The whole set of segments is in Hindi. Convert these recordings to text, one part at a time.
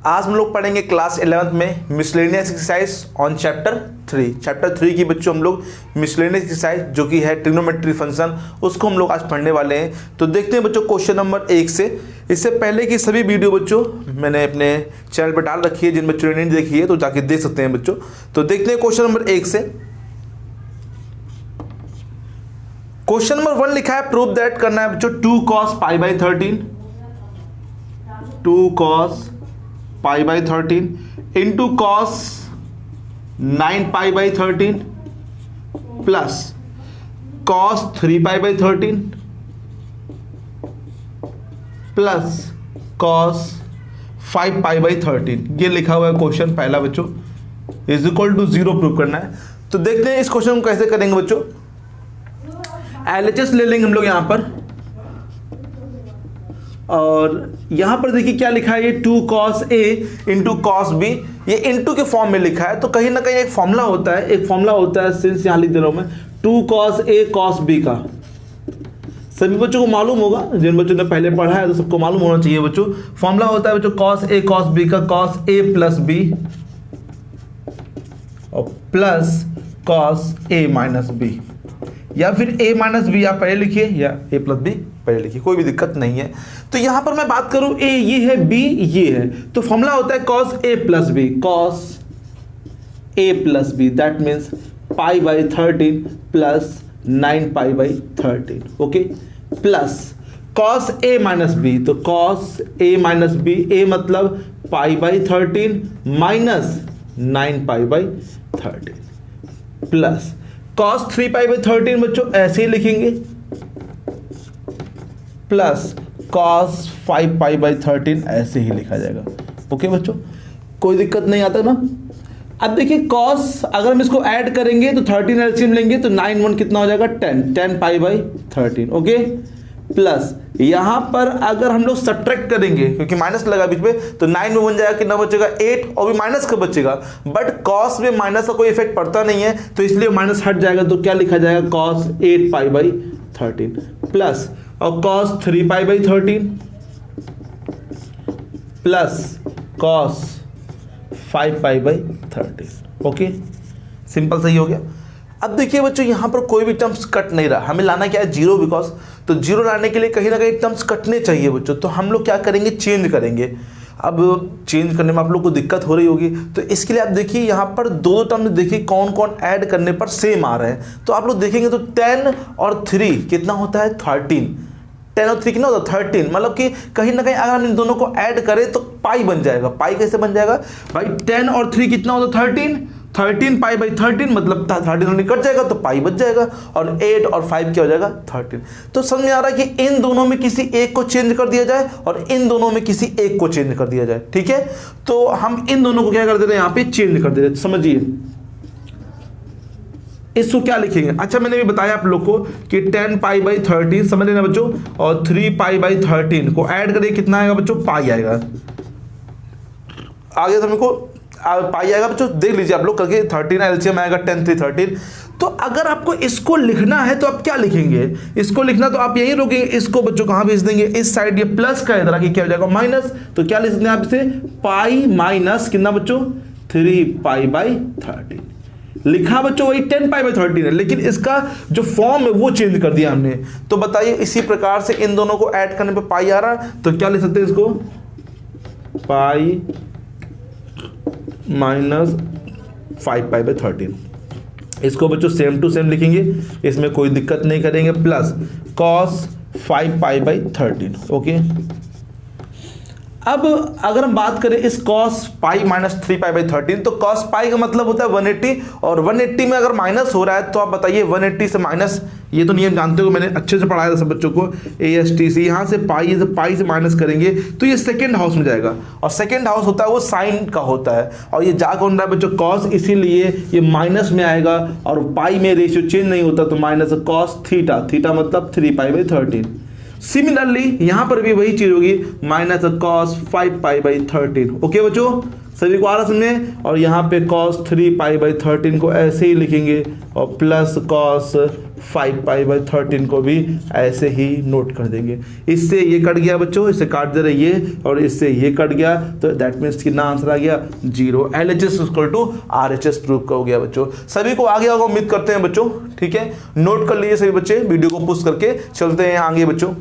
आज हम लोग पढ़ेंगे क्लास 11th में miscellaneous exercise on chapter 3। Chapter 3 की बच्चों हम लोग मिसलेनियस एक्सरसाइज जो कि है ट्रिग्नोमेट्री फंक्शन, उसको हम लोग आज पढ़ने वाले हैं। तो देखते हैं बच्चों क्वेश्चन नंबर 1 से। इससे पहले की सभी वीडियो बच्चों मैंने अपने चैनल पर डाल रखी है, जिन बच्चों ने नहीं देखी है तो जाके देख सकते हैं बच्चों। तो देखते हैं क्वेश्चन नंबर 1 से। क्वेश्चन नंबर 1 लिखा है प्रूव दैट, करना है बच्चों 2 cos π/13 2 cos π/13 into cos 9π/13 plus cos 3π/13 plus cos 5π/13। ये लिखा हुआ है क्वेश्चन पहला बच्चों, इज इक्वल टू 0 प्रूव करना है। तो देखते हैं इस क्वेश्चन को कैसे करेंगे बच्चों। LHS ले लेंगे हम लोग यहां पर, और यहां पर देखिए क्या लिखा है, ये 2 cos A into cos B, ये इंटू के फॉर्म में लिखा है। तो कहीं ना कहीं एक फॉर्मूला होता है, सिंस यहां लिख दे रहा हूं मैं 2 cos A cos B का। सभी बच्चों को मालूम होगा, जिन बच्चों ने पहले पढ़ा है तो सबको मालूम होना चाहिए बच्चों। फॉर्मूला होता है बच्चों cos A cos B का, cos A प्लस B और plus cos A minus B, या फिर A माइनस बी आप पहले लिखिए या A प्लस बी पहले लिखिए, कोई भी दिक्कत नहीं है। तो यहां पर मैं बात करूं A ये है, B ये है, तो फॉर्मूला होता है cos A plus B, cos A plus B, that means π/13 plus 9π/13, okay, plus cos A minus B, तो cos A minus B, A मतलब π/13 माइनस 9π/13 प्लस cos 3π/13 बच्चों ऐसे ही लिखेंगे, प्लस cos 5π/13 ऐसे ही लिखा जाएगा। ओके बच्चों, कोई दिक्कत नहीं आता ना। अब देखिए cos, अगर हम इसको ऐड करेंगे तो 13 एलसीएम लेंगे तो 9 1 कितना हो जाएगा 10 π/13, ओके, प्लस यहां पर अगर हम लोग सब्ट्रैक्ट करेंगे क्योंकि माइनस लगा बीच में, तो 9 में बन जाएगा, कितना बचेगा 8, और भी माइनस का बचेगा, बट cos में माइनस का कोई इफेक्ट पड़ता नहीं है तो इसलिए माइनस हट जाएगा। तो क्या लिखा जाएगा cos 8π/13 प्लस और cos 3π/13 plus cos 5π/13, okay, simple सही हो गया। अब देखिए बच्चों यहां पर कोई भी टर्म्स कट नहीं रहा, हमें लाना क्या है 0, बिकॉज तो 0 लाने के लिए कहीं ना कहीं टर्म्स कटने चाहिए बच्चों। तो हम लोग क्या करेंगे, चेंज करेंगे। अब चेंज करने में आप लोग को दिक्कत हो रही होगी, तो इसके लिए आप देखिए यहाँ पर दो टर्म देखिए कौन कौन ऐड करने पर सेम आ रहे हैं। तो आप लोग देखेंगे तो 10 और 3 कितना होता है 13, 10 और 3 कितना होता है 13, मतलब कि कहीं ना कहीं अगर हम इन दोनों को ऐड करें तो पाई बन जाएगा। पाई कैसे बन जाएगा भाई, 10 और 3 कितना होता है 13 π/13, मतलब 13 कट जाएगा तो पाई बच जाएगा, और 8 और 5 क्या हो जाएगा 13। तो समझ में आ रहा है कि इन दोनों में किसी एक को चेंज कर दिया जाए और इन दोनों में किसी एक को चेंज कर दिया जाए, ठीक है। तो हम इन दोनों को क्या कर दे रहे हैं, यहाँ पे चेंज कर दे रहे हैं। समझिए इसको क्या लिखेंगे। अच्छा मैंने भी बताया आप लोग को कि 10 π/13 समझ लेना बच्चों, और 3 π/13 को ऐड करिए, कितना आएगा बच्चों, पाई आएगा। आगे तो हमको पाई आएगा बच्चों, देख लीजिए आप लोग करके, 13 एलसीएम आएगा 10 3 13। तो अगर आपको इसको लिखना है तो आप क्या लिखेंगे, इसको लिखना तो आप यही रोकेंगे, इसको बच्चों कहां भेज देंगे, इस साइड, ये प्लस का इधर आके क्या हो जाएगा माइनस। तो क्या लिख सकते हैं आप इसे, पाई माइनस कितना बच्चों 3 π/13 लिखा बच्चों, वही 10 π/13 है, लेकिन इसका जो फॉर्म है वो चेंज कर दिया हमने। तो बताइए इसी प्रकार से इन दोनों को ऐड करने पे पाई आ रहा, तो क्या लिख सकते हैं इसको, पाई माइनस 5π/13। इसको बच्चों सेम टू सेम लिखेंगे, इसमें कोई दिक्कत नहीं करेंगे, प्लस cos 5π/13, ओके। अब अगर हम बात करें इस cos पाई माइनस 3π/13, तो cos पाई का मतलब होता है 180, और 180 में अगर माइनस हो रहा है तो आप बताइए 180 से माइनस, ये तो नियम जानते हो, मैंने अच्छे से पढ़ाया था सब बच्चों को, AST से यहाँ से पाई से माइनस करेंगे तो ये सेकेंड हाउस में जाएगा, और सेकेंड हाउस होता है वो साइन का होता है, और ये जा कौन रहा है बच्चों cos, इसीलिए ये माइनस में आएगा, और पाई में रेशियो चेंज नहीं होता तो माइनस cos थीटा मतलब 3π/13। सिमिलरली यहां पर भी वही चीज होगी, माइनस cos 5π/13, ओके बच्चों, सभी को आ रहा समझे। और यहाँ पे cos 3π/13 को ऐसे ही लिखेंगे और प्लस cos 5π/13 को भी ऐसे ही नोट कर देंगे। इससे ये कट गया बच्चों, इससे काट दे रहे ये, और इससे ये कट गया, तो दैट मीन्स कितना आंसर आ गया 0। LHS equal to RHS prove का हो गया बच्चों। सभी को आ गया होगा उम्मीद करते हैं बच्चों, ठीक है। नोट कर लीजिए सभी बच्चे, वीडियो को पुश करके चलते हैं आगे बच्चों।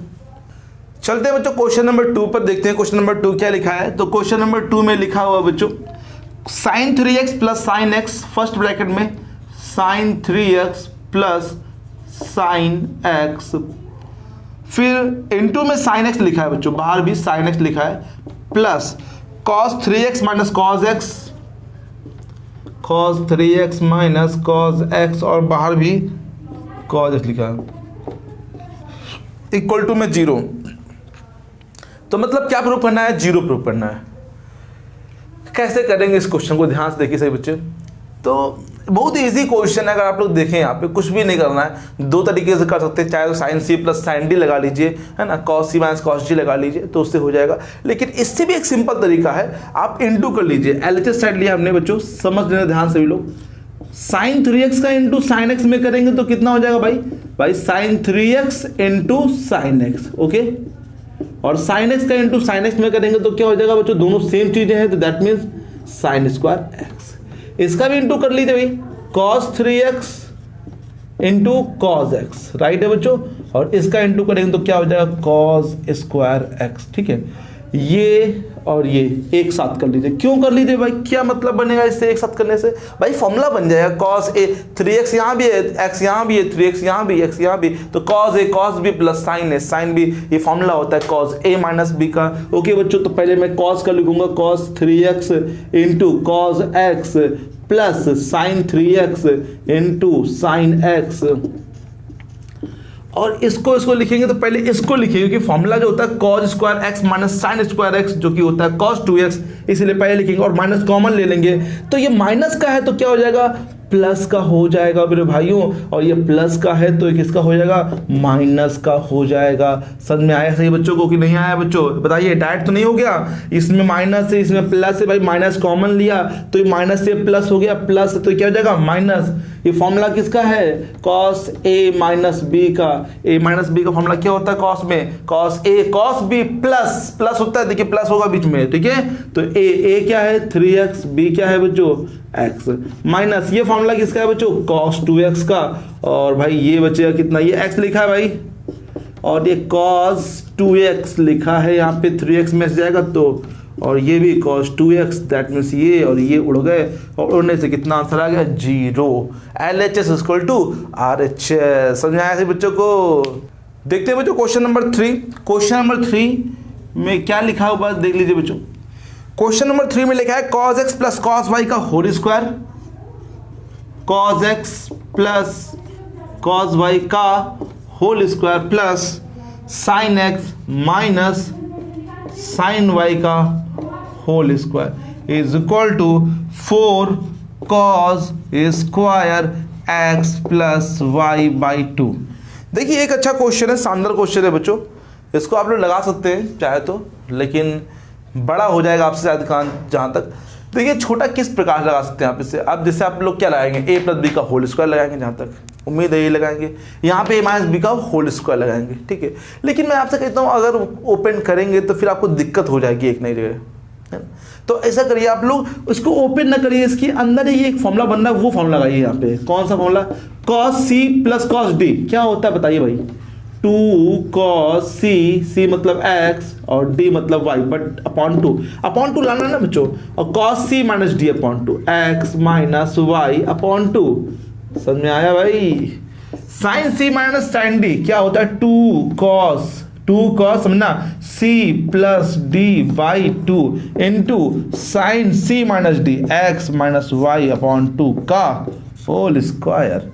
चलते हैं बच्चों क्वेश्चन नंबर 2 पर, देखते हैं क्वेश्चन नंबर 2 क्या लिखा है। तो क्वेश्चन नंबर 2 में लिखा हुआ बच्चों sin 3x plus sin x, first bracket में sin 3x plus sin x, फिर इनटू में sin x लिखा है बच्चों, बाहर भी sin x लिखा है, plus cos 3x minus cos x, cos 3x minus cos x, और बाहर भी cos x लिखा है, इक्वल टू में 0। तो मतलब क्या प्रूव करना है, 0 प्रूव करना है। कैसे करेंगे इस क्वेश्चन को, ध्यान से देखिए सही बच्चे। तो बहुत इजी क्वेश्चन है, अगर आप लोग देखें यहाँ पे कुछ भी नहीं करना है, दो तरीके से कर सकते हैं, चाहे तो sin c plus sin d लगा लीजिए, है ना, cos c minus cos d लगा लीजिए तो उससे हो जाएगा। लेकिन इससे भी एक सिंपल तरीका है, आप इंटू कर लीजिए। LHS साइड लिया हमने बच्चों, समझ लेना ध्यान से भी लोग। sin 3x का इंटू sin x में करेंगे तो कितना हो जाएगा भाई sin 3x into sin x, okay. और sin x का इंटू sin x में करेंगे तो क्या हो जाएगा बच्चों, दोनों सेम चीजें हैं, तो that means sin square x। इसका भी इंटू कर लीजिए भाई, cos 3x into cos x, right है बच्चों। और इसका इंटू करेंगे तो क्या हो जाएगा cos स्क्वायर x, ठीक है। ये और ये एक साथ कर लीजिए। क्यों कर लीजिए भाई, क्या मतलब बनेगा इससे एक साथ करने से, भाई फॉर्मूला बन जाएगा cos a, 3x यहाँ भी है, x यहाँ भी है, 3x यहाँ भी, x यहाँ भी, तो cos a cos b plus sin a sin b, ये फॉर्मूला होता है cos a माइनस b का, ओके बच्चों। तो पहले मैं cos का लिखूंगा, cos 3x into cos x plus sin 3x into sin x, और इसको लिखेंगे तो पहले इसको लिखिए, क्योंकि फॉर्मूला जो होता है cos square x minus sin square x, जो कि होता है cos 2x, इसलिए पहले लिखेंगे और माइनस कॉमन ले लेंगे। तो ये माइनस का है तो क्या हो जाएगा, प्लस का हो जाएगा मेरे भाइयों, और ये प्लस का है तो किसका हो जाएगा, माइनस का हो जाएगा। समझ में आया सही बच्चों को कि नहीं आया बच्चों, बताइए। डायरेक्ट तो नहीं हो गया, इसमें माइनस है इसमें प्लस है, भाई माइनस कॉमन लिया तो ये माइनस से प्लस हो गया, प्लस तो क्या हो जाएगा माइनस। ये फॉर्मूला किसका है, cos a माइनस b का। a माइनस b का फॉर्मूला क्या होता है cos में, cos a cos b plus plus होता है, देखिए प्लस होगा बीच में, ठीक है। तो a क्या है 3x, b क्या है बच्चों x, माइनस ये फॉर्मूला किसका है बच्चों, cos 2x का। और भाई ये बचेगा कितना, ये x लिखा है भाई, और ये cos 2x लिखा है, यहाँ पे 3x में से जाएगा तो, और ये भी cos 2x, दैट मीन्स ये और ये उड़ गए, और उड़ने से कितना आंसर आ गया 0। LHS equal to RHS। समझ में आया सही बच्चों को। देखते हैं बच्चों क्वेश्चन नंबर 3। क्वेश्चन नंबर 3 में क्या लिखा हुआ देख लीजिए बच्चों। क्वेश्चन नंबर 3 में लिखा है cos x plus cos y का whole square, cos x plus cos y का whole square plus sin x minus sin y का whole square is equal to 4 cos square x plus y by 2। देखिए एक अच्छा क्वेश्चन है, शानदार क्वेश्चन है बच्चों, इसको आप लोग लगा सकते हैं चाहे तो, लेकिन बड़ा हो जाएगा आपसे शायद जहाँ तक। देखिए छोटा किस प्रकार लगा सकते हैं आप इससे, अब जैसे आप लोग क्या लगाएंगे, a प्लस बी का होल स्क्वायर लगाएंगे, जहाँ तक उम्मीद है ये लगाएंगे, यहाँ पे a माइनस बी का होल स्क्वायर लगाएंगे, ठीक है। लेकिन मैं आपसे कहता हूँ अगर ओपन करेंगे तो फिर आपको दिक्कत हो जाएगी एक नई जगह, है ना। तो ऐसा करिए आप लोग उसको ओपन ना करिए, इसके अंदर ही एक फॉर्मूला बन रहा है, वो फॉर्मूला लगाइए यहाँ पे। कौन सा formula, cos c plus cos d क्या होता है बताइए भाई, 2 cos c मतलब x और d मतलब y, बट अपॉन टू लाना ना बच्चों, और cos c minus d upon two x minus y upon two. समझ में आया भाई। sin c minus sin d क्या होता है, 2 cos समझना c plus d by 2 into sine c minus d x minus y upon 2 का होल स्क्वायर।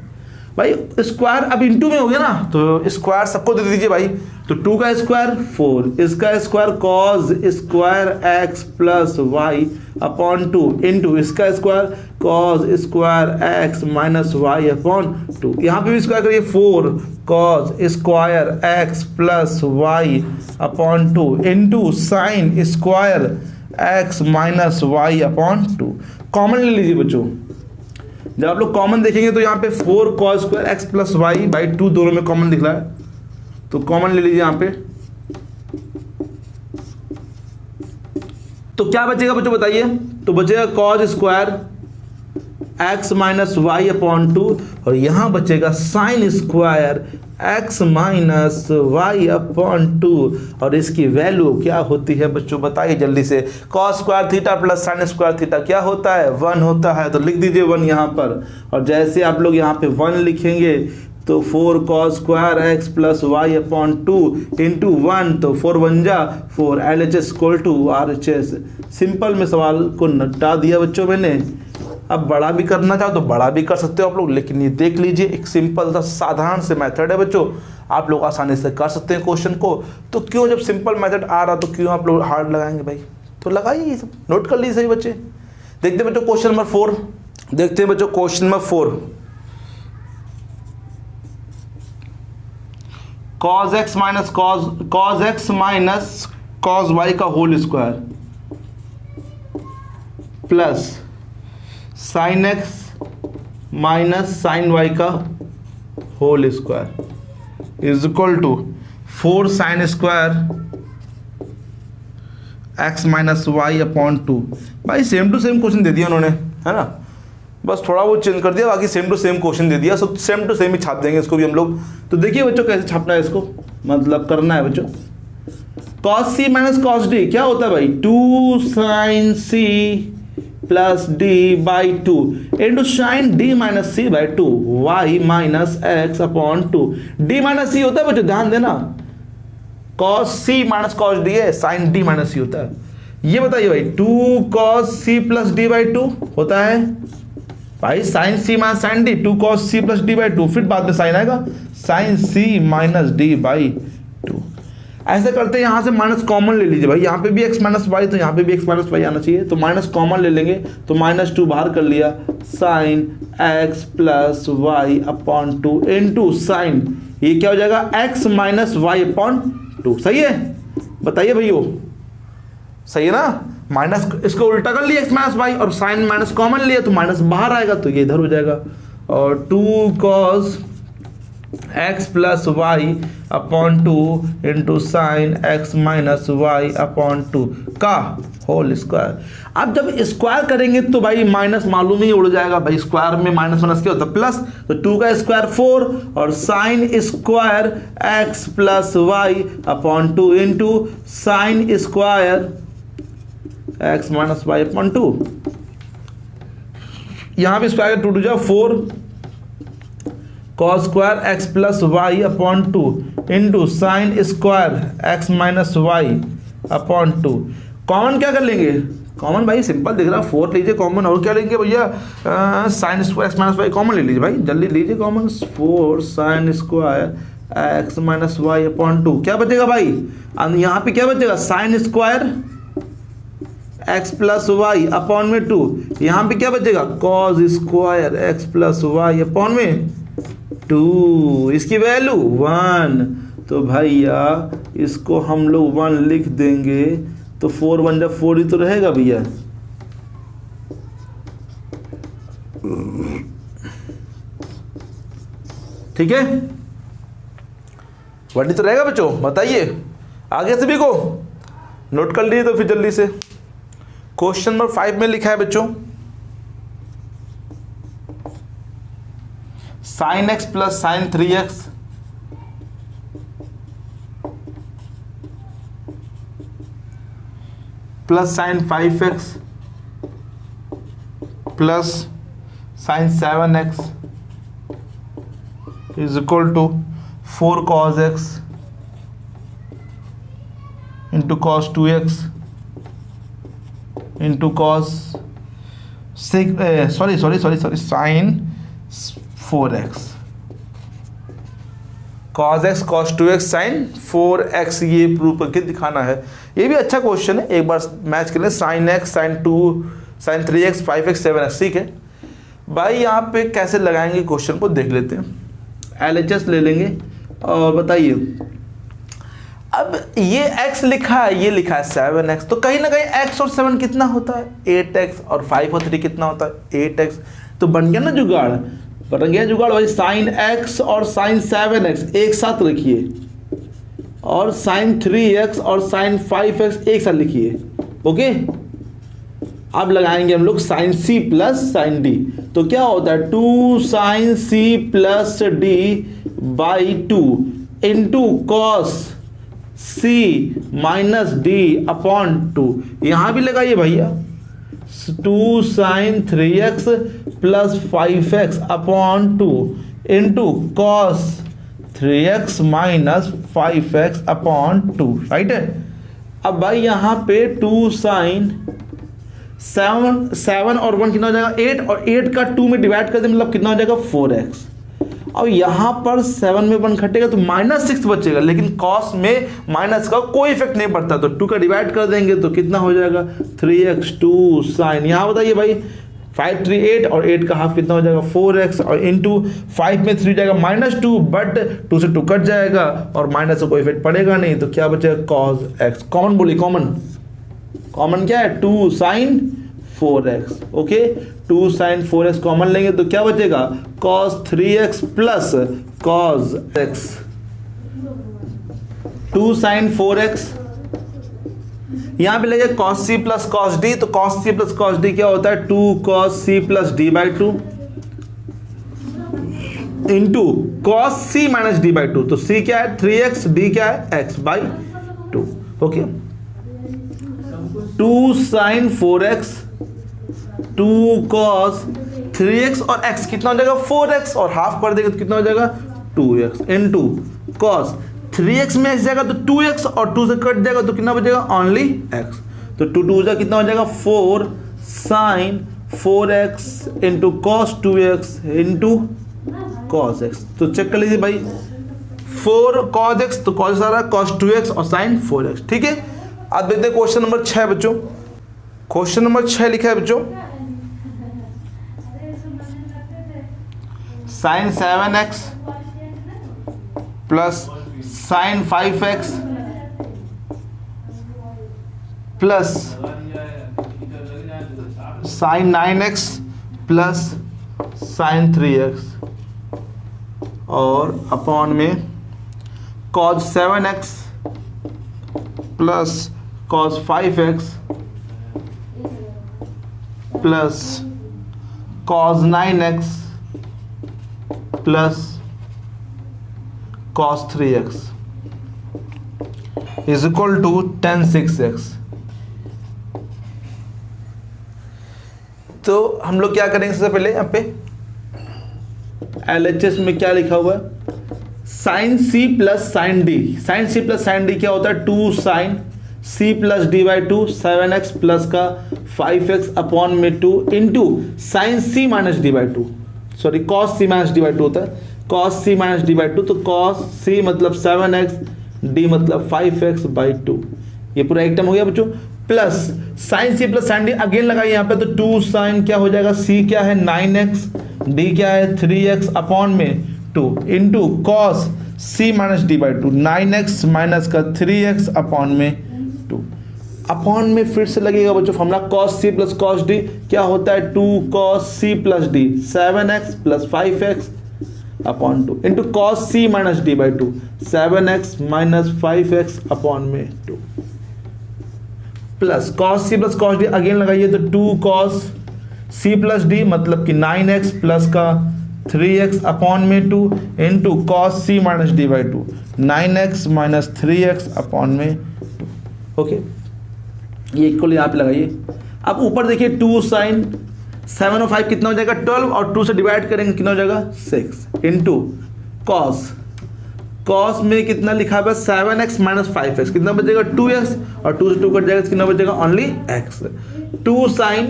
भाई स्क्वायर अब इंटू में हो गया ना, तो स्क्वायर सबको दे दीजिए भाई। तो 2 का स्क्वायर 4, इसका square cos square x plus y upon 2 into इसका square cos square x minus y upon 2। यहाँ पे भी स्क्वायर करिए, 4 cos square x plus y upon 2 into sine square x minus y upon 2। Common ले लीजिए बच्चों। जब आप लोग कॉमन देखेंगे तो यहाँ पे 4 cos square x plus y by 2 दोनों में कॉमन दिख रहा है, तो कॉमन ले लीजिए यहाँ पे। तो क्या बचेगा बच्चों बताइए? तो बचेगा cos square x minus y upon 2 और यहाँ बचेगा sine square x minus y upon 2 और इसकी वैल्यू क्या होती है बच्चों बताइए जल्दी से। Cos square theta plus sine square theta क्या होता है? 1 होता है, तो लिख दीजिए 1 यहाँ पर। और जैसे आप लोग यहाँ पे 1 लिखेंगे तो 4 cos square x plus y upon 2 into 1, तो 4 1 जा 4, LHS equal to RHS। Simple में सवाल को निपटा दिया बच्चों मैंने। अब बड़ा भी करना चाहो तो बड़ा भी कर सकते हो आप लोग, लेकिन ये देख लीजिए एक सिंपल सा साधारण से मेथड है बच्चों, आप लोग आसानी से कर सकते हैं क्वेश्चन को। तो क्यों जब सिंपल मेथड आ रहा तो क्यों आप लोग हार्ड लगाएंगे भाई? तो लगाइए, ये सब नोट कर लीजिए सही बच्चे। देखते हैं बच्चों क्वेश्चन नंबर 4। देखते हैं बच्चों question number 4। cos x minus cos y का whole square plus sin x minus sin y का whole square is equal to 4 sin square x minus y upon 2। भाई सेम टू सेम क्वेश्चन दे दिया उन्होंने, है ना, बस थोड़ा वो चेंज कर दिया, बाकी सेम टू सेम क्वेश्चन दे दिया, सब सेम टू सेम ही छाप देंगे इसको भी हम लोग। तो देखिए बच्चों कैसे छापना है इसको, मतलब करना है बच्चों। cos c minus cos d क्या होता है भाई? 2 sin c plus d by 2 into sine d minus c by 2 y minus x upon 2। d minus c होता है बच्चों, ध्यान देना, cos c minus cos d है, साइन d माइनस c होता है। ये बताइए भाई 2 cos c plus d by 2 होता है भाई, sine c minus sine d, 2 cos c plus d by 2, फिर बाद में साइन आएगा sine c minus d by 2। ऐसा करते हैं, यहाँ से माइनस कॉमन ले लीजिए भाई, यहाँ पे भी x माइनस वाई तो यहाँ पे भी x माइनस वाई आना चाहिए, तो माइनस कॉमन ले लेंगे तो -2 बाहर कर लिया, sine x plus y upon 2 into sine, ये क्या हो जाएगा x माइनस वाई अपॉन 2। सही है? बताइए भैया, सही है ना? माइनस इसको उल्टा कर लिया x माइनस वाई और साइन माइनस कॉमन लिया तो माइनस बाहर आएगा तो ये इधर हो जाएगा, और 2 cos x plus y upon 2 into sine x minus y upon 2 का होल स्क्वायर। अब जब स्क्वायर करेंगे तो भाई माइनस मालूम ही उड़ जाएगा भाई, स्क्वायर में माइनस माइनस क्या होता है प्लस, तो 2 का स्क्वायर 4 और sine square x plus y upon 2 into sine square x minus y upon 2। यहां भी स्क्वायर 2 जा 4 cos square x plus y upon 2 into sine square x minus y upon 2। Common क्या कर लेंगे? कॉमन भाई सिंपल दिख रहा है, 4 लीजिए कॉमन, और क्या लेंगे भैया? Sine square x minus y common ले लीजिए भाई, जल्दी लीजिए common, 4 sine square x minus y upon 2। क्या बचेगा भाई? यहाँ पे क्या बचेगा? Sine square x plus y upon में 2, यहाँ पे क्या बचेगा? cos square x plus y upon में 2, इसकी वैल्यू 1, तो भैया इसको हम लोग 1 लिख देंगे, तो 4 1 जब 4 ही तो रहेगा भैया, ठीक है, 1 ही तो रहेगा बच्चों। बताइए आगे सभी को नोट कर लीजिए तो फिर जल्दी से। क्वेश्चन नंबर 5 में लिखा है बच्चों, sine x plus sine 3x plus sine 5x plus sine 7x is equal to 4 cos x into cos 2x into cos sine 4x, cos x cos 2x sin 4x, ये प्रूव करके दिखाना है। ये भी अच्छा क्वेश्चन है, एक बार मैच कर लें, sin x sin 2 sin 3x 5x 7x, ठीक है भाई। यहाँ पे कैसे लगाएंगे क्वेश्चन को देख लेते हैं। LHS ले लेंगे और बताइए, अब ये x लिखा है, ये लिखा है 7x, तो कहीं ना कहीं x और 7 कितना होता है 8x, और 5 और 3 कितना होता है 8x। तो बन गया ना जुगाड़, बन गया जुगाड़ भाई। साइन x और साइन 7x एक साथ लिखिए, और साइन 3x और साइन 5x एक साथ लिखिए। ओके, अब लगाएंगे हम लोग sine c plus sine d, तो क्या होता है 2 sine c plus d by 2 into cos c minus d upon 2। यहां भी लगाइए भैया 2 sine 3x plus 5x upon 2 into cos 3x minus 5x upon 2, right है। अब भाई यहाँ पे 2 साइन 7 और 1 कितना हो जाएगा 8, और 8 का 2 में डिवाइड कर दे मतलब कितना हो जाएगा 4x। और यहाँ पर 7 में 1 घटेगा तो -6 बचेगा, लेकिन कॉस में माइनस का कोई इफेक्ट नहीं पड़ता, तो 2 का डिवाइड कर देंगे तो कितना हो जाएगा 3x 2 साइन, यहाँ बताइए भाई 5 3 8, और 8 का हाफ कितना हो जाएगा 4x, और इंटू 5 में 3 जाएगा -2, बट 2 से 2 कट जाएगा और माइनस का कोई इफेक्ट पड़ेगा नहीं, तो क्या बचेगा cos x। कॉमन बोलिए, कॉमन क्या है 2 sine 4x। Okay, 2 sine 4x common लेंगे तो क्या बचेगा cos 3x plus cos x। 2 sine 4x यहां पे लेंगे cos c plus cos d, तो cos c plus cos d क्या होता है 2 cos c plus d by 2 into cos c minus d by 2, तो c क्या है 3x, d क्या है x by 2। Okay, 2 sine 4x 2 cos 3x और x कितना हो जाएगा 4x, और हाफ कर देंगे तो कितना हो जाएगा 2x इंटू cos 3x में x जाएगा तो 2x, और 2 से कट जाएगा तो कितना बचेगा ओनली x, तो 2 2 कतना हो जाएगा 4 sine 4x into cos 2x into cos x। तो चेक कर लीजिए भाई 4 cos x, तो cos आ रहा है cos 2x और sin 4x। ठीक है, अब देखते हैं क्वेश्चन नंबर 6 बच्चों। क्वेश्चन नंबर 6 लिखा है बच्चों sine 7x plus sine 5x plus sine 9x plus sine 3x और अपॉन में cos 7x plus cos 5x plus cos 9x plus cos 3x is equal to tan 6x। तो हम लोग क्या करेंगे सबसे पहले यहाँ पे LHS में क्या लिखा हुआ है sine c plus sine d। Sine c plus sine d क्या होता है 2 sine c plus d by 2 7x plus का 5x अपॉन में 2 into sine c minus d by 2, sorry cos c minus d by 2 होता है cos c minus d by 2, तो cos c मतलब 7x d मतलब 5x बाई 2, ये पूरा एक टर्म हो गया बच्चों। Plus sign c plus sine d again लगाइए यहाँ पे, तो 2 साइन क्या हो जाएगा c क्या है 9x d क्या है 3x अपॉन में 2 into cos c minus d by 2 9x minus का 3x अपॉन में 2, अपॉन में फिर से लगेगा बच्चों formula cos c plus cos d क्या होता है 2 cos c plus d 7x plus 5x upon 2 into cos c minus d by 2 7x minus 5x upon में 2 plus cos c plus cos d again लगाइए, तो 2 cos c प्लस d मतलब कि 9x प्लस का 3x अपॉन में 2 into cos c minus d by 2 9x minus 3x upon में 2। ओके, ये इक्वल यहाँ पे लगाइए। अब ऊपर देखिए 2 साइन 7 और 5 कितना हो जाएगा 12, और 2 से डिवाइड करेंगे कितना हो जाएगा 6 इंटू कॉस में कितना लिखा हुआ है 7x माइनस 5x कितना बचेगा 2x, और 2 से 2 कट जाएगा कितना बचेगा ओनली x। 2 साइन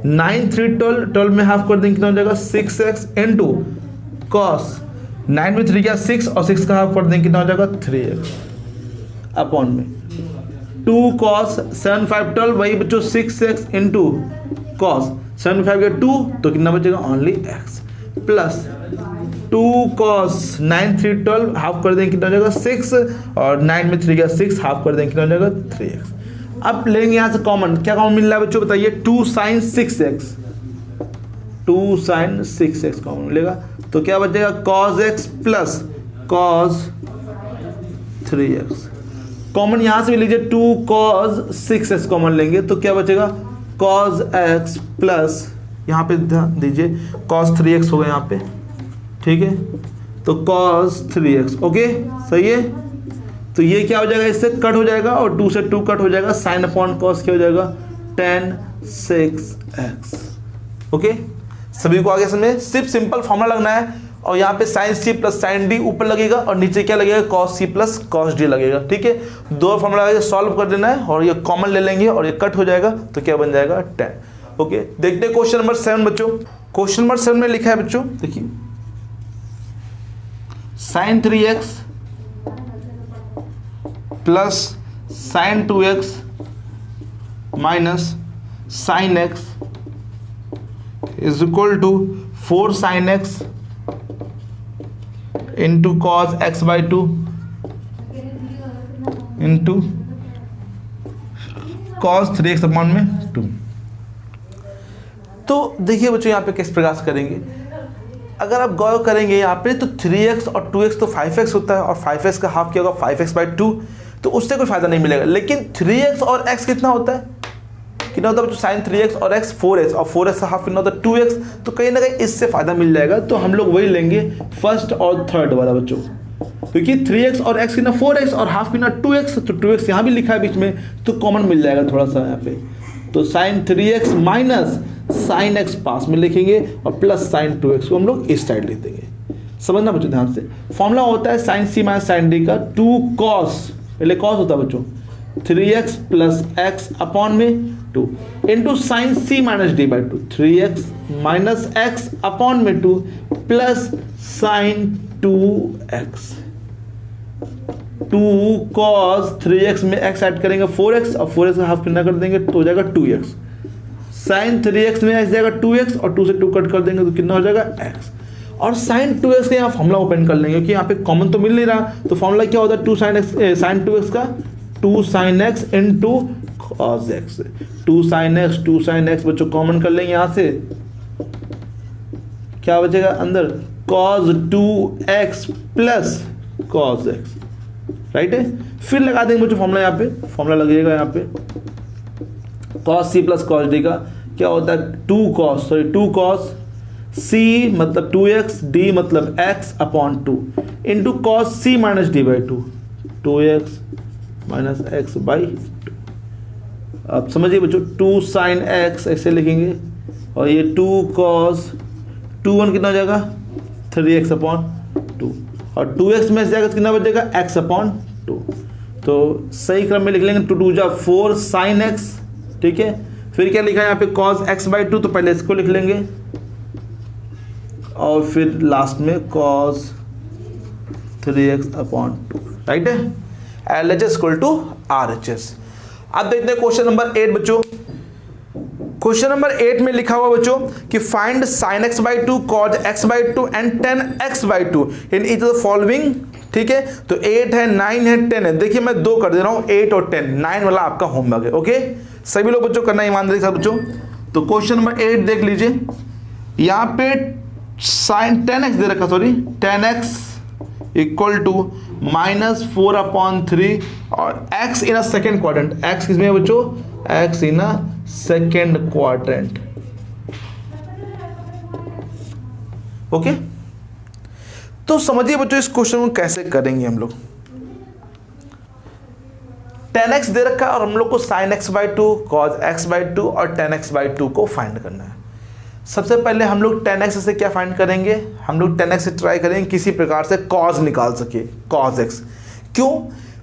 9 3 12 में हाफ कर देंगे कितना हो जाएगा 6x इंटू कॉस 9 में 3 क्या 6, और 6 का हाफ कर देंगे कितना हो जाएगा 3x अपॉन में 2 cos 7 5 12 वही बच्चों 6x इंटू कॉस 7 5 का 2, तो कितना बचेगा only x plus 2 cos 9 3 12 half कर देंगे कितना हो जाएगा 6 और 9 में 3 गया 6 हाफ कर देंगे कितना हो जाएगा 3x। अब लेंगे यहाँ से कॉमन, क्या कॉमन मिल रहा है बच्चों बताइए 2 sin 6x, 2 sin 6x common मिलेगा तो क्या बचेगा cos x plus cos 3x। Common यहाँ से भी लीजिए 2 cos 6x कॉमन लेंगे तो क्या बचेगा cos x प्लस यहाँ पे ध्यान दीजिए cos 3x होगा यहाँ पे, ठीक है तो cos 3x ओके सही है। तो ये क्या हो जाएगा इससे कट हो जाएगा और 2 से 2 कट हो जाएगा, sin अपॉन cos क्या हो जाएगा tan 6x ओके। सभी को आगे समझे, सिर्फ सिंपल फॉर्मूला लगना है और यहाँ पे sin c plus sin d ऊपर लगेगा और नीचे क्या लगेगा cos c plus cos d लगेगा, ठीक है। दो फॉर्मूला लगा के सॉल्व कर देना है और ये कॉमन ले लेंगे और ये कट हो जाएगा तो क्या बन जाएगा tan ओके। देखते हैं क्वेश्चन नंबर 7 बच्चों। क्वेश्चन नंबर 7 में लिखा है बच्चों देखिए sin 3x plus sin 2x minus sin x is equal to 4 sin x into cos x by 2 into cos 3x upon में 2। तो देखिए बच्चों यहाँ पे किस प्रकार से करेंगे, अगर आप गौर करेंगे यहाँ पे तो 3x और 2x तो 5x होता है और 5x का हाफ क्या होगा 5x बाई 2, तो उससे कोई फायदा नहीं मिलेगा। लेकिन 3x और x कितना होता है, कितना होता है बच्चों sin 3x और x 4x और 4x का हाफ कितना होता है 2x, तो कहीं ना कहीं इससे फायदा मिल जाएगा। तो हम लोग वही लेंगे फर्स्ट और थर्ड वाला बच्चों, क्योंकि 3x और x कितना 4x और हाफ कितना 2x, तो 2x यहाँ भी लिखा है बीच में तो कॉमन मिल जाएगा थोड़ा सा यहाँ पे। तो sin 3x minus sin x पास में लिखेंगे और प्लस sin 2x को हम लोग इस साइड लिख देंगे। समझना बच्चों ध्यान से, फॉर्मूला होता है sin c minus sin d का 2 cos, पहले cos होता है बच्चों 3x प्लस x अपॉन में 2 into sine c minus D by 2, 3x minus x upon में 2 plus sign 2x, 2 cos 3x में x ऐड करेंगे 4x और 4x का हाफ कितना कर देंगे तो हो जाएगा 2x, साइन 3x में x जाएगा 2x और 2 से 2 कट कर देंगे तो कितना हो जाएगा x। और साइन 2x का यहाँ फॉर्मूला ओपन कर लेंगे क्योंकि यहाँ पे कॉमन तो मिल नहीं रहा, तो फॉर्मूला क्या होता है 2 साइन 2x का 2 sin x into cos x, 2 sin x बच्चों कॉमन कर लेंगे यहाँ से, क्या बचेगा अंदर cos 2x plus cos x, right है। फिर लगा देंगे बच्चों फॉर्मूला, यहाँ पे फॉर्मूला लगेगा यहाँ पे cos c plus cos d का क्या होता है 2 cos c मतलब 2x, d मतलब x upon 2 into cos c minus D by 2, 2x minus x by 2। अब समझिए बच्चों 2 साइन x ऐसे लिखेंगे और ये 2 cos 2 कितना हो जाएगा 3x अपॉन 2 और 2x में जाएगा तो कितना बचेगा x अपॉन 2, तो सही क्रम में लिख लेंगे 2 2 जा 4 साइन x, ठीक है। फिर क्या लिखा है यहाँ पे cos x बाई 2, तो पहले इसको लिख लेंगे और फिर लास्ट में cos 3x अपॉन 2, राइट है। LHS equal to RHS। अब देखते हैं क्वेश्चन नंबर 8 बच्चों। क्वेश्चन नंबर 8 में लिखा हुआ बच्चों कि find sin x by 2, cos x by 2 and tan x by 2 in each of the following, ठीक है। तो 8 है 9 है 10 है, देखिए मैं 2 कर दे रहा हूँ 8 और 10, 9 वाला आपका होमवर्क है ओके। सभी लोग बच्चों करना ईमानदारी के साथ बच्चों। तो क्वेश्चन नंबर 8 देख लीजिए, यहाँ पे sin 10x दे रखा, sorry 10x equal to -4 upon 3 और x in a second quadrant, x किसमें है बच्चों x in a second quadrant okay. तो समझिए बच्चों इस क्वेश्चन को कैसे करेंगे हम लोग। 10x दे रखा है और हम लोग को sin x by 2, cos x by 2 और tan x बाई 2 को फाइंड करना है। सबसे पहले हम लोग 10x से क्या फाइंड करेंगे, हम लोग 10x से ट्राई करेंगे किसी प्रकार से cos निकाल सके, cos x। क्यों,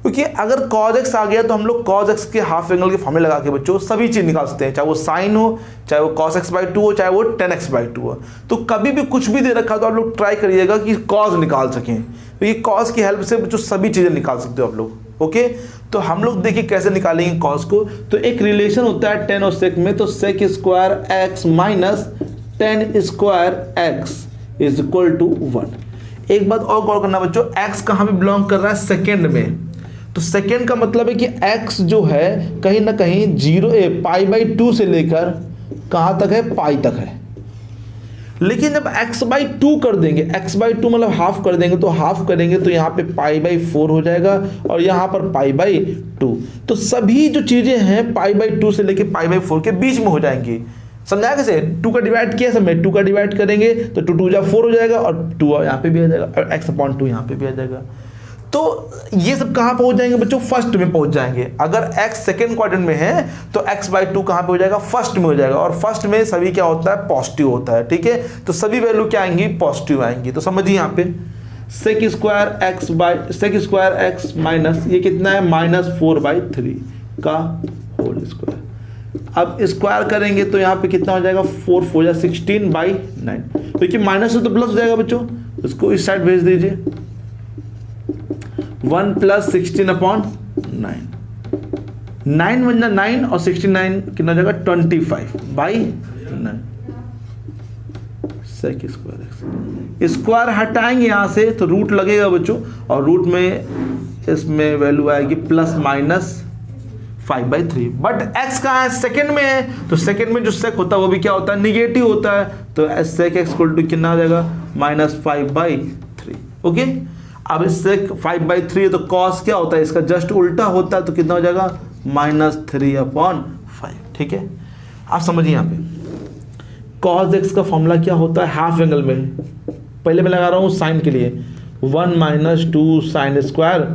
क्योंकि अगर cos x आ गया तो हम लोग cos x के हाफ एंगल के फॉर्मूले लगा के बच्चों सभी चीज़ निकाल सकते हैं, चाहे वो साइन हो, चाहे वो cos x बाई 2 हो, चाहे वो tan x बाई 2 हो। तो कभी भी कुछ भी दे रखा हो तो आप लोग ट्राई करिएगा कि cos निकाल सकें, क्योंकि cos की हेल्प से बच्चों सभी चीज़ें निकाल सकते हो आप लोग ओके। तो हम लोग देखिए कैसे निकालेंगे cos को। तो एक रिलेशन होता है tan और sec में, तो sec square x minus tan square x is equal to 1। एक बात और गौर करना बच्चों, x कहाँ पे बिलोंग कर रहा है, सेकेंड में। तो सेकेंड का मतलब है कि x जो है कहीं ना कहीं π/2 से लेकर कहाँ तक है, पाई तक है। लेकिन जब x/2 कर देंगे, x/2 मतलब हाफ कर देंगे, तो हाफ करेंगे तो यहाँ पे π/4 हो जाएगा और यहाँ पर π/2। तो सभी जो चीज़ें हैं π/2 से लेके π/4 के बीच में हो जाएंगी। समझाया कैसे, 2 का डिवाइड किया, सब में 2 का डिवाइड करेंगे तो 2 2 जा 4 हो जाएगा और 2 यहाँ पे भी आ जाएगा और x/2 यहाँ पे भी आ जाएगा। तो ये सब कहाँ पहुँच जाएंगे बच्चों, फर्स्ट में पहुँच जाएंगे। अगर x सेकेंड क्वाड्रेंट में है तो x/2 कहाँ पे हो जाएगा, फर्स्ट में हो जाएगा। और फर्स्ट में सभी क्या होता है, पॉजिटिव होता है। ठीक है, तो सभी वैल्यू क्या आएंगी, पॉजिटिव आएंगी। तो समझिए यहाँ पे sec² x माइनस ये कितना है, -4/3 का होल स्क्वायर। अब स्क्वायर करेंगे तो यहाँ पे कितना हो जाएगा, 4 4 जा 16/9। देखिए माइनस से तो प्लस हो जाएगा बच्चों, इसको इस साइड भेज दीजिए। 1 + 16/9, 9 × 9 और 69 कितना हो जाएगा, 25/9 sec² x। स्क्वायर हटाएंगे यहाँ से तो रूट लगेगा बच्चों, और रूट में इसमें वैल्यू आएगी +/5/3। बट x कहाँ है, सेकेंड में है। तो सेकेंड में जो सेक होता है वो भी क्या होता है, निगेटिव होता है। तो sec x = कितना हो जाएगा, -5/3। ओके, अब इससे 5/3 है तो cos क्या होता है, इसका जस्ट उल्टा होता है। तो कितना हो जाएगा, -3/5। ठीक है, आप समझिए यहाँ पे cos x का फॉर्मूला क्या होता है, हाफ एंगल में। पहले मैं लगा रहा हूँ साइन के लिए, 1 - 2 sin²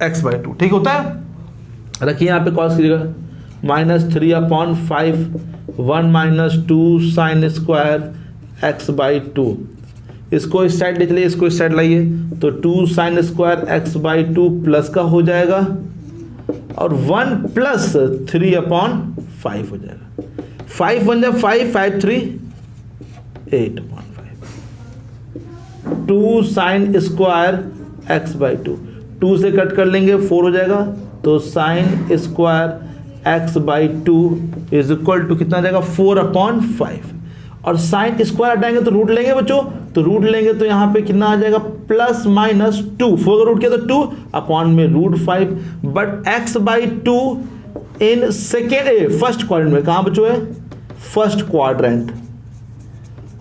x/2। ठीक होता है, रखिए यहाँ पे cos की जगह -3/5 1 - 2 sin² x/2। इसको इस साइड ले चलिए, इसको इस साइड लाइए, तो 2 sin² x/2 प्लस का हो जाएगा और 1 + 3/5 हो जाएगा। 5 1 जा 5, 5 3 8/5। 2 sin² x/2, 2 से कट कर लेंगे 4 हो जाएगा। तो sin² x/2 = कितना आ जाएगा, 4/5। और sin स्क्वायर हटाएंगे तो रूट लेंगे बच्चों, तो रूट लेंगे तो यहाँ पे कितना आ जाएगा, +/2। 4 का रूट किया तो 2/√5। But x/2 in second first quadrant में, कहाँ बच्चों है, फर्स्ट क्वाड्रेंट।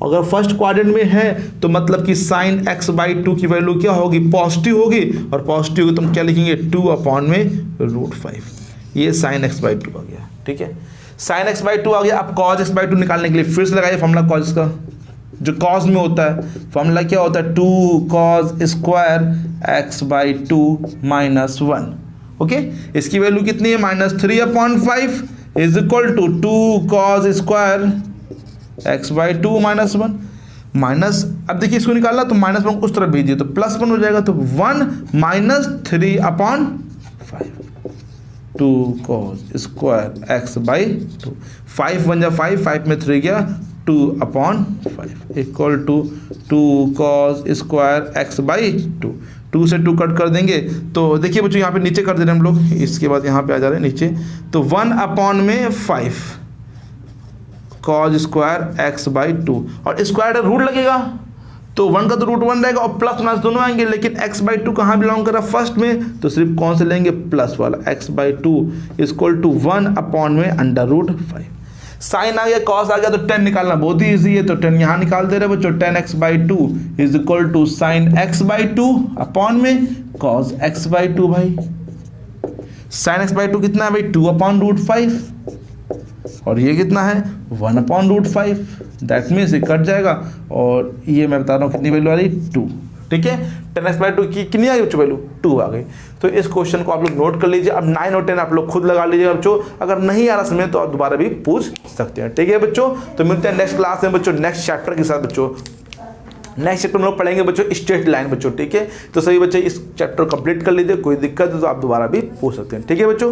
अगर फर्स्ट क्वाड्रेंट में है तो मतलब कि sin x/2 की वैल्यू क्या होगी, पॉजिटिव होगी। और पॉजिटिव होगी तो हम क्या लिखेंगे, 2/√5। ये sin x/2 आ गया। ठीक है, sin x/2 आ गया। अब cos x/2 निकालने के लिए फिर से लगाइए फॉर्मूला cos का, जो cos में होता है। फॉर्मूला क्या होता है, 2 cos² x/2 -1। ओके, इसकी वैल्यू कितनी है, -3/5 = 2 cos² x/2 -1 माइनस। अब देखिए इसको निकालना तो -1 उस तरफ भेजिए तो +1 हो जाएगा। तो 1 - 3/5 2 cos² x/2। 5 1 जा 5, 5 में 3 गया, 2/5 = 2 cos² x/2। 2 से 2 कट कर देंगे तो देखिए बच्चों यहाँ पे नीचे कर दे रहे हैं हम लोग, इसके बाद यहाँ पे आ जा रहे हैं नीचे। तो 1/5 cos² x/2 और स्क्वायर रूट लगेगा तो 1 का तो रूट 1 रहेगा और प्लस माइनस दोनों आएंगे। लेकिन x/2 कहाँ बिलोंग कर रहा है, फर्स्ट में। तो सिर्फ कौन से लेंगे, प्लस वाला। x/2 = 1/√5। साइन आ गया, कॉस आ गया, तो 10 निकालना बहुत ही ईजी है। तो 10 यहाँ निकाल दे रहे बच्चों। 10x/2 = sin x/2 अपॉन में cos x/2 भाई। sin x/2 कितना है भाई, 2/√5 और ये कितना है 1/√5। दैट मीन्स ये कट जाएगा और ये मैं बता रहा हूँ कितनी वैल्यू आ रही, 2। ठीक है, 10x/2 की कितनी आ गई बच्चों वैल्यू, 2 आ गई। तो इस क्वेश्चन को आप लोग नोट कर लीजिए। अब 9 और 10 आप लोग खुद लगा लीजिए बच्चों। अगर नहीं आ रहा समझ तो आप दोबारा भी पूछ सकते हैं। ठीक है बच्चों, तो मिलते हैं नेक्स्ट क्लास में बच्चों, नेक्स्ट चैप्टर के साथ बच्चों। नेक्स्ट चैप्टर में लोग पढ़ेंगे बच्चों स्ट्रेट लाइन बच्चों। ठीक है, तो सभी बच्चे इस चैप्टर कंप्लीट कर लीजिए। कोई दिक्कत है तो आप दोबारा भी पूछ सकते हैं। ठीक है बच्चों।